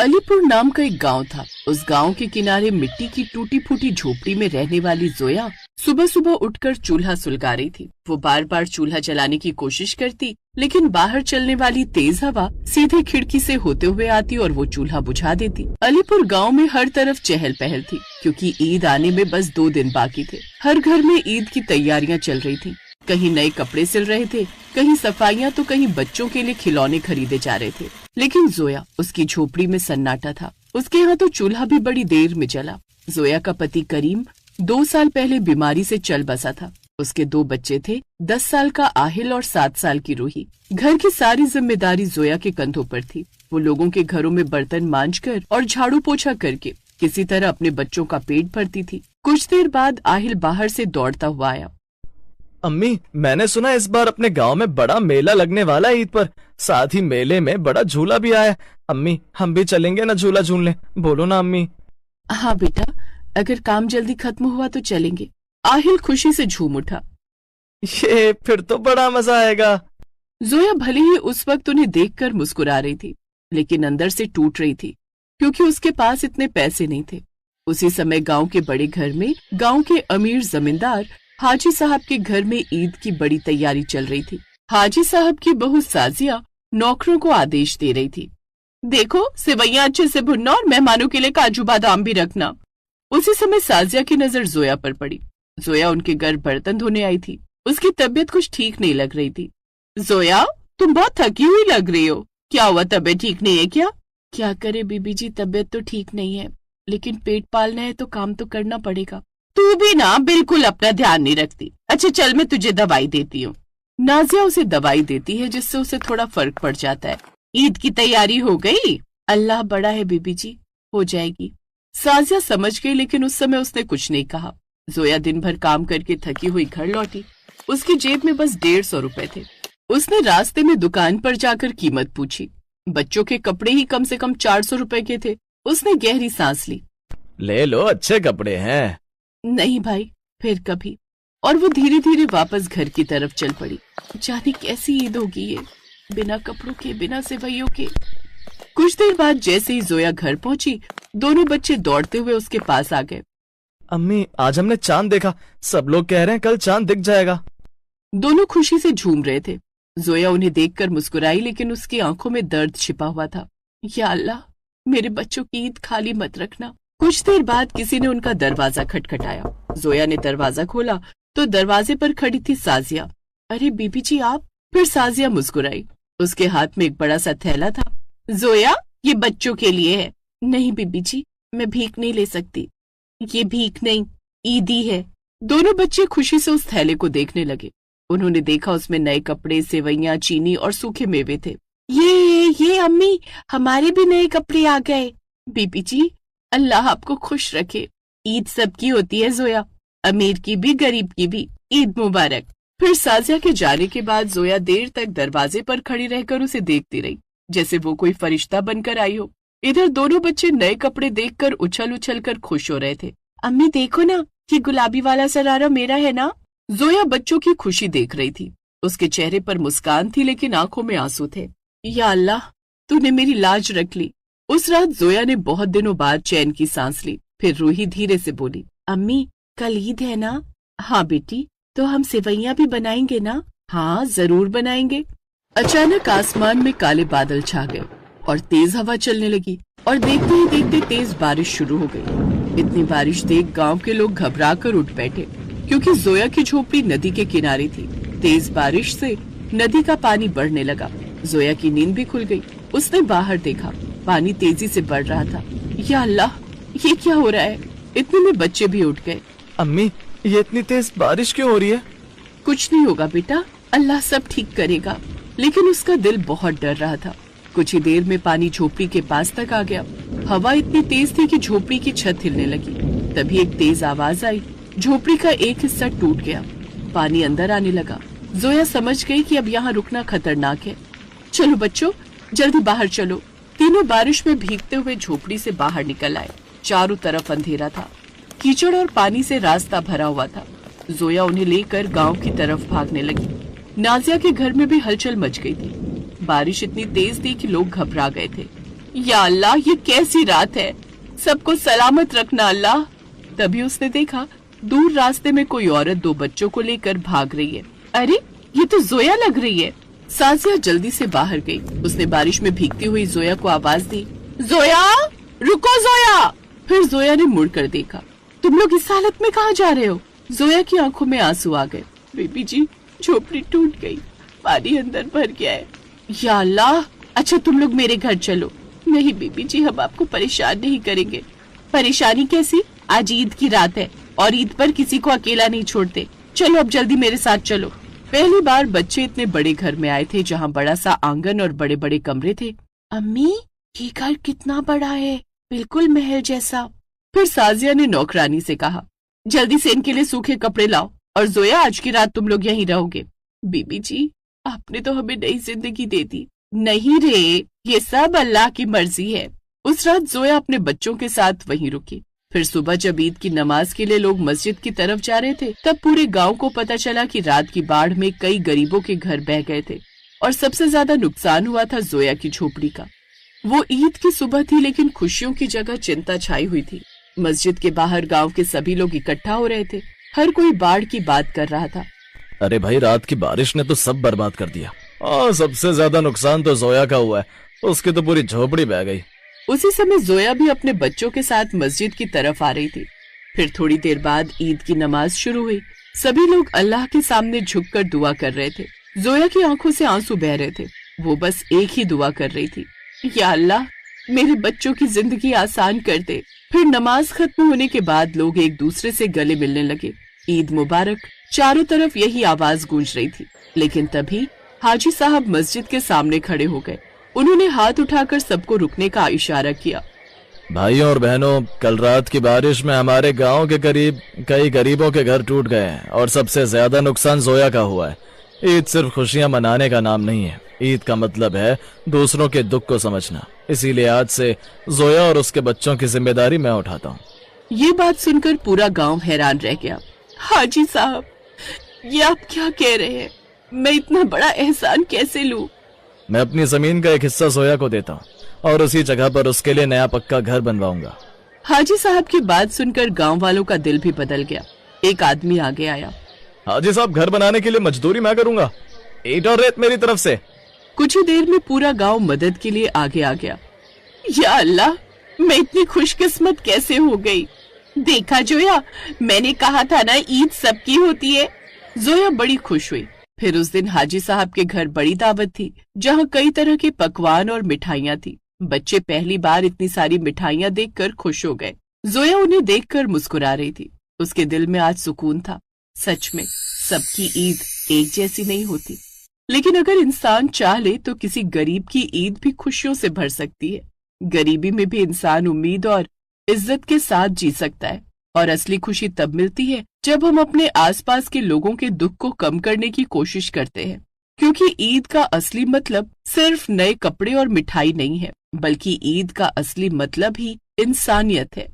अलीपुर नाम का एक गांव था। उस गांव के किनारे मिट्टी की टूटी फूटी झोपड़ी में रहने वाली जोया सुबह सुबह उठकर चूल्हा सुलगा रही थी। वो बार बार चूल्हा जलाने की कोशिश करती, लेकिन बाहर चलने वाली तेज हवा सीधे खिड़की से होते हुए आती और वो चूल्हा बुझा देती। अलीपुर गांव में हर तरफ चहल पहल थी, क्योंकि ईद आने में बस 2 दिन बाकी थे। हर घर में ईद की तैयारियां चल रही थी। कहीं नए कपड़े सिल रहे थे, कहीं सफाइयां, तो कहीं बच्चों के लिए खिलौने खरीदे जा रहे थे। लेकिन जोया, उसकी झोपड़ी में सन्नाटा था। उसके यहाँ तो चूल्हा भी बड़ी देर में जला। जोया का पति करीम 2 साल पहले बीमारी से चल बसा था। उसके 2 बच्चे थे, 10 साल का आहिल और 7 साल की रूही। घर की सारी जिम्मेदारी जोया के कंधों पर थी। वो लोगों के घरों में बर्तन मांजकर और झाड़ू पोछा करके किसी तरह अपने बच्चों का पेट भरती थी। कुछ देर बाद आहिल बाहर से दौड़ता हुआ आया। अम्मी, मैंने सुना इस बार अपने गांव में बड़ा मेला लगने वाला है ईद पर। साथ ही मेले में बड़ा झूला भी आया। अम्मी, हम भी चलेंगे ना झूला झूलने? बोलो ना अम्मी। हाँ बेटा, अगर काम जल्दी खत्म हुआ तो चलेंगे। आहिल खुशी से झूम उठा। ये फिर तो बड़ा मजा आएगा। जोया भले ही उस वक्त उन्हें देखकर मुस्कुरा रही थी, लेकिन अंदर से टूट रही थी, क्योंकि उसके पास इतने पैसे नहीं थे। उसी समय गांव के बड़े घर में गांव के अमीर जमींदार हाजी साहब के घर में ईद की बड़ी तैयारी चल रही थी। हाजी साहब की बहू साजिया नौकरों को आदेश दे रही थी, देखो सेवैयां अच्छे से भुनना और मेहमानों के लिए काजू बादाम भी रखना। उसी समय साजिया की नजर जोया पर पड़ी। जोया उनके घर बर्तन धोने आई थी। उसकी तबीयत कुछ ठीक नहीं लग रही थी। जोया, तुम बहुत थकी हुई लग रही हो। क्या हुआ, तबीयत ठीक नहीं है क्या? क्या करे बीबी जी, तबीयत तो ठीक नहीं है, लेकिन पेट पालना है तो काम तो करना पड़ेगा। तू भी ना बिल्कुल अपना ध्यान नहीं रखती। अच्छा चल, मैं तुझे दवाई देती हूँ। नाजिया उसे दवाई देती है, जिससे उसे थोड़ा फर्क पड़ जाता है। ईद की तैयारी हो गई? अल्लाह बड़ा है बीबी जी, हो जाएगी। साजिया समझ गई, लेकिन उस समय उसने कुछ नहीं कहा। जोया दिन भर काम करके थकी हुई घर लौटी। उसकी जेब में बस 150 रुपए थे। उसने रास्ते में दुकान पर जाकर कीमत पूछी। बच्चों के कपड़े ही कम से कम 400 रुपए के थे। उसने गहरी सांस ली। ले लो, अच्छे कपड़े हैं। नहीं भाई, फिर कभी। और वो धीरे धीरे वापस घर की तरफ चल पड़ी। जाने कैसी ईद होगी ये, बिना कपड़ों के, बिना सेवैयों के। कुछ देर बाद जैसे ही जोया घर पहुंची, दोनों बच्चे दौड़ते हुए उसके पास आ गए। अम्मी, आज हमने चांद देखा। सब लोग कह रहे हैं कल चांद दिख जाएगा। दोनों खुशी से झूम रहे थे। जोया उन्हें देखकर मुस्कुराई, लेकिन उसकी आंखों में दर्द छिपा हुआ था। या अल्लाह, मेरे बच्चों की ईद खाली मत रखना। कुछ देर बाद किसी ने उनका दरवाजा खटखटाया। जोया ने दरवाजा खोला तो दरवाजे पर खड़ी थी साजिया। अरे बीबी जी आप? फिर साजिया मुस्कुराई। उसके हाथ में एक बड़ा सा थैला था। जोया, ये बच्चों के लिए है। नहीं बीबी जी, मैं भीख नहीं ले सकती। ये भीख नहीं, ईदी है। दोनों बच्चे खुशी से उस थैले को देखने लगे। उन्होंने देखा उसमें नए कपड़े, सेवैयां, चीनी और सूखे मेवे थे। ये अम्मी, हमारे भी नए कपड़े आ गए। बीबी जी, अल्लाह आपको खुश रखे। ईद सबकी होती है जोया, अमीर की भी गरीब की भी। ईद मुबारक। फिर साजिया के जाने के बाद जोया देर तक दरवाजे पर खड़ी रहकर उसे देखती रही, जैसे वो कोई फरिश्ता बनकर आई हो। इधर दोनों बच्चे नए कपड़े देखकर उछल उछल कर खुश हो रहे थे। अम्मी देखो ना, ये गुलाबी वाला सरारा मेरा है ना? जोया बच्चों की खुशी देख रही थी। उसके चेहरे पर मुस्कान थी, लेकिन आंखों में आंसू थे। या अल्लाह, तूने मेरी लाज रख ली। उस रात जोया ने बहुत दिनों बाद चैन की सांस ली। फिर रूही धीरे से बोली, अम्मी कल ईद है ना? हाँ बेटी, तो हम सेवैयां भी बनाएंगे ना? हाँ जरूर बनाएंगे। अचानक आसमान में काले बादल छा गए और तेज हवा चलने लगी, और देखते ही देखते तेज बारिश शुरू हो गई। इतनी बारिश देख गांव के लोग घबरा कर उठ बैठे, क्योंकि जोया की झोपड़ी नदी के किनारे थी। तेज बारिश से नदी का पानी बढ़ने लगा। जोया की नींद भी खुल गई। उसने बाहर देखा, पानी तेजी से बढ़ रहा था। या अल्लाह, ये क्या हो रहा है? इतने में बच्चे भी उठ गए। अम्मी, ये इतनी तेज बारिश क्यों हो रही है? कुछ नहीं होगा बेटा, अल्लाह सब ठीक करेगा। लेकिन उसका दिल बहुत डर रहा था। कुछ ही देर में पानी झोपड़ी के पास तक आ गया। हवा इतनी तेज थी कि झोपड़ी की छत हिलने लगी। तभी एक तेज आवाज आई। झोपड़ी का एक हिस्सा टूट गया। पानी अंदर आने लगा। जोया समझ गई कि अब यहाँ रुकना खतरनाक है। चलो बच्चों, जल्दी बाहर चलो। तीनों बारिश में भीगते हुए झोपड़ी से बाहर निकल आए। चारों तरफ अंधेरा था। कीचड़ और पानी से रास्ता भरा हुआ था। जोया उन्हें लेकर गांव की तरफ भागने लगी। नाजिया के घर में भी हलचल मच गई थी। बारिश इतनी तेज थी कि लोग घबरा गए थे। या अल्लाह, ये कैसी रात है, सबको सलामत रखना अल्लाह। तभी उसने देखा दूर रास्ते में कोई औरत 2 बच्चों को लेकर भाग रही है। अरे, ये तो जोया लग रही है। साजिया जल्दी से बाहर गई। उसने बारिश में भीगती हुई जोया को आवाज दी, जोया, रुको जोया। फिर जोया ने मुड़कर देखा। तुम लोग इस हालत में कहाँ जा रहे हो? जोया की आंखों में आंसू आ गए। बेबी जी, झोपड़ी टूट गई, पानी अंदर भर गया है। या अल्लाह, अच्छा तुम लोग मेरे घर चलो। नहीं बेबी जी, हम आपको परेशान नहीं करेंगे। परेशानी कैसी? आज ईद की रात है और ईद पर किसी को अकेला नहीं छोड़ते। चलो अब जल्दी मेरे साथ चलो। पहली बार बच्चे इतने बड़े घर में आए थे जहाँ बड़ा सा आंगन और बड़े बड़े कमरे थे। अम्मी, ये घर कितना बड़ा है, बिल्कुल महल जैसा। फिर साजिया ने नौकरानी से कहा, जल्दी से इनके लिए सूखे कपड़े लाओ और जोया, आज की रात तुम लोग यहीं रहोगे। बीबी जी, आपने तो हमें नई जिंदगी दे दी। नहीं रे, ये सब अल्लाह की मर्जी है। उस रात जोया अपने बच्चों के साथ वहीं रुकी। फिर सुबह जब ईद की नमाज के लिए लोग मस्जिद की तरफ जा रहे थे, तब पूरे गांव को पता चला कि रात की बाढ़ में कई गरीबों के घर बह गए थे और सबसे ज्यादा नुकसान हुआ था जोया की झोपड़ी का। वो ईद की सुबह थी, लेकिन खुशियों की जगह चिंता छाई हुई थी। मस्जिद के बाहर गांव के सभी लोग इकट्ठा हो रहे थे। हर कोई बाढ़ की बात कर रहा था। अरे भाई, रात की बारिश ने तो सब बर्बाद कर दिया और सबसे ज्यादा नुकसान तो जोया का हुआ है, उसकी तो पूरी झोपड़ी बह गई। उसी समय जोया भी अपने बच्चों के साथ मस्जिद की तरफ आ रही थी। फिर थोड़ी देर बाद ईद की नमाज शुरू हुई। सभी लोग अल्लाह के सामने झुककर दुआ कर रहे थे। जोया की आंखों से आंसू बह रहे थे। वो बस एक ही दुआ कर रही थी, या अल्लाह, मेरे बच्चों की जिंदगी आसान कर दे। फिर नमाज खत्म होने के बाद लोग एक दूसरे से गले मिलने लगे। ईद मुबारक, चारों तरफ यही आवाज गूंज रही थी। लेकिन तभी हाजी साहब मस्जिद के सामने खड़े हो गए। उन्होंने हाथ उठाकर सबको रुकने का इशारा किया। भाइयों और बहनों, कल रात की बारिश में हमारे गांव के करीब कई गरीबों के घर टूट गए हैं और सबसे ज्यादा नुकसान जोया का हुआ है। ईद सिर्फ खुशियां मनाने का नाम नहीं है, ईद का मतलब है दूसरों के दुख को समझना। इसीलिए आज से जोया और उसके बच्चों की जिम्मेदारी मैं उठाता हूँ। ये बात सुनकर पूरा गांव हैरान रह गया। हाजी साहब, ये आप क्या कह रहे हैं? मैं इतना बड़ा एहसान कैसे लूं? मैं अपनी जमीन का एक हिस्सा जोया को देता हूँ और उसी जगह पर उसके लिए नया पक्का घर बनवाऊंगा। हाजी साहब की बात सुनकर गांव वालों का दिल भी बदल गया। एक आदमी आगे आया। हाजी साहब, घर बनाने के लिए मजदूरी मैं करूंगा, ईंट और रेत मेरी तरफ से। कुछ ही देर में पूरा गांव मदद के लिए आगे आ गया। या अल्लाह, मैं इतनी खुशकिस्मत कैसे हो गई। देखा जोया, मैंने कहा था ना, ईद सबकी होती है। जोया बड़ी खुश हुई। फिर उस दिन हाजी साहब के घर बड़ी दावत थी, जहाँ कई तरह के पकवान और मिठाइयाँ थी। बच्चे पहली बार इतनी सारी मिठाइयाँ देखकर खुश हो गए। जोया उन्हें देखकर मुस्कुरा रही थी। उसके दिल में आज सुकून था। सच में सबकी ईद एक जैसी नहीं होती, लेकिन अगर इंसान चाह ले तो किसी गरीब की ईद भी खुशियों से भर सकती है। गरीबी में भी इंसान उम्मीद और इज्जत के साथ जी सकता है। और असली खुशी तब मिलती है जब हम अपने आसपास के लोगों के दुख को कम करने की कोशिश करते हैं। क्योंकि ईद का असली मतलब सिर्फ नए कपड़े और मिठाई नहीं है, बल्कि ईद का असली मतलब ही इंसानियत है।